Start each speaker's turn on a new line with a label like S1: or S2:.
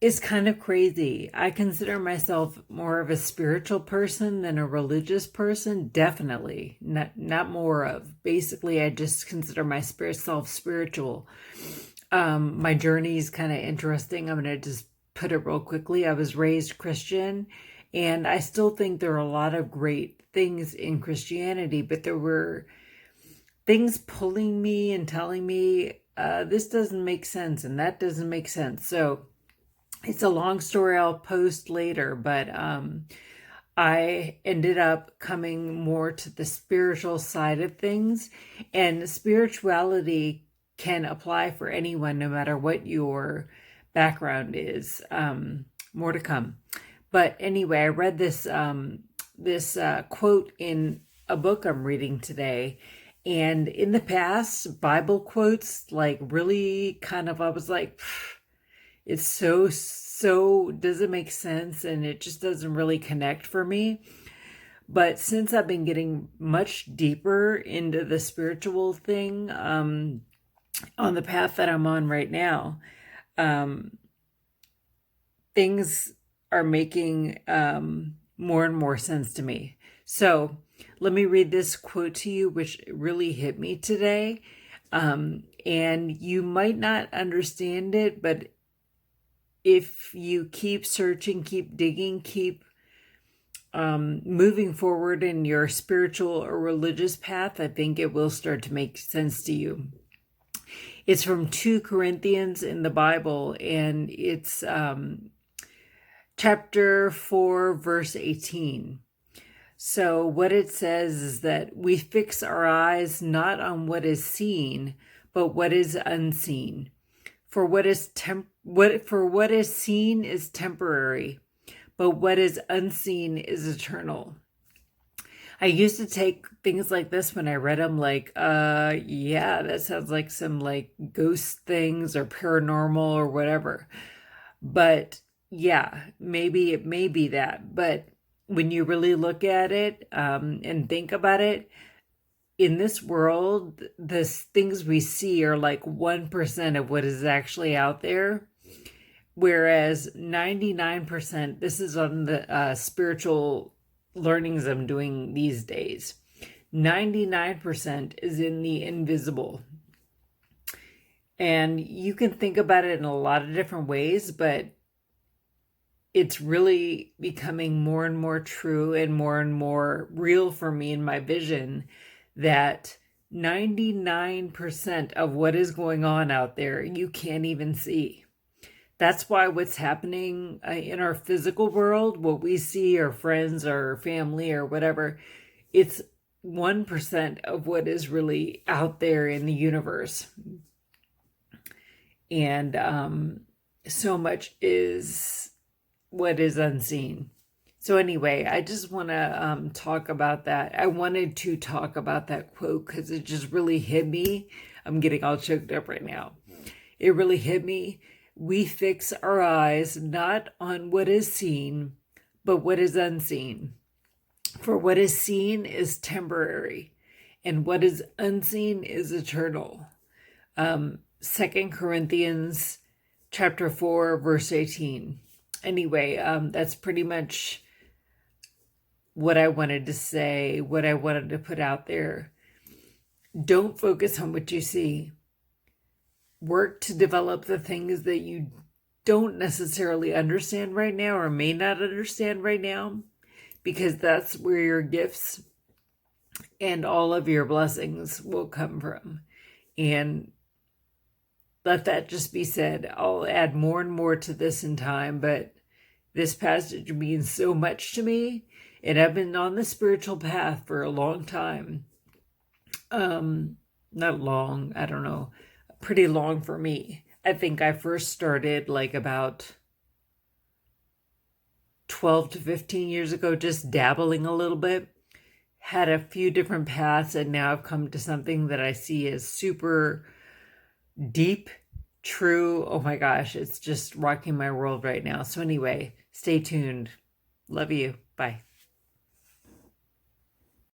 S1: It's kind of crazy. I consider myself more of a spiritual person than a religious person, definitely. Not more of. Basically, I just consider my spirit self spiritual. My journey is kind of interesting. I'm going to just put it real quickly. I was raised Christian, and I still think there are a lot of great things in Christianity, but there were things pulling me and telling me this doesn't make sense and that doesn't make sense. So it's a long story I'll post later, but I ended up coming more to the spiritual side of things, and spirituality can apply for anyone, no matter what your background is. More to come. But anyway, I read this quote in a book I'm reading today. And in the past, Bible quotes, like, really kind of, I was like, it's so doesn't make sense, and it just doesn't really connect for me. But since I've been getting much deeper into the spiritual thing, on the path that I'm on right now, um, things are making more and more sense to me. So let me read this quote to you, which really hit me today. And you might not understand it, but if you keep searching, keep digging, keep moving forward in your spiritual or religious path, I think it will start to make sense to you. It's from 2 Corinthians in the Bible, and it's chapter 4, verse 18. So what it says is that we fix our eyes not on what is seen, but what is unseen. For what is seen is temporary, but what is unseen is eternal. I used to take things like this when I read them like, yeah, that sounds like some like ghost things or paranormal or whatever. But yeah, maybe it may be that. But when you really look at it and think about it, in this world, the things we see are like 1% of what is actually out there. Whereas 99%, this is on the spiritual learnings I'm doing these days, 99% is in the invisible. And you can think about it in a lot of different ways, but it's really becoming more and more true and more real for me in my vision that 99% of what is going on out there, you can't even see. That's why what's happening in our physical world, what we see, our friends, our family, or whatever, it's 1% of what is really out there in the universe. And so much is what is unseen. So anyway, I just want to talk about that. I wanted to talk about that quote because it just really hit me. I'm getting all choked up right now. It really hit me. We fix our eyes not on what is seen, but what is unseen. For what is seen is temporary, and what is unseen is eternal. 2 Corinthians chapter 4, verse 18. Anyway, that's pretty much what I wanted to say, what I wanted to put out there. Don't focus on what you see. Work to develop the things that you don't necessarily understand right now or may not understand right now, because that's where your gifts and all of your blessings will come from. And let that just be said. I'll add more and more to this in time, but this passage means so much to me, and I've been on the spiritual path for a long time. Not long, I don't know, pretty long for me. I think I first started like about 12 to 15 years ago, just dabbling a little bit, had a few different paths, and now I've come to something that I see as super deep, true. Oh my gosh, it's just rocking my world right now. So anyway, stay tuned. Love you. Bye.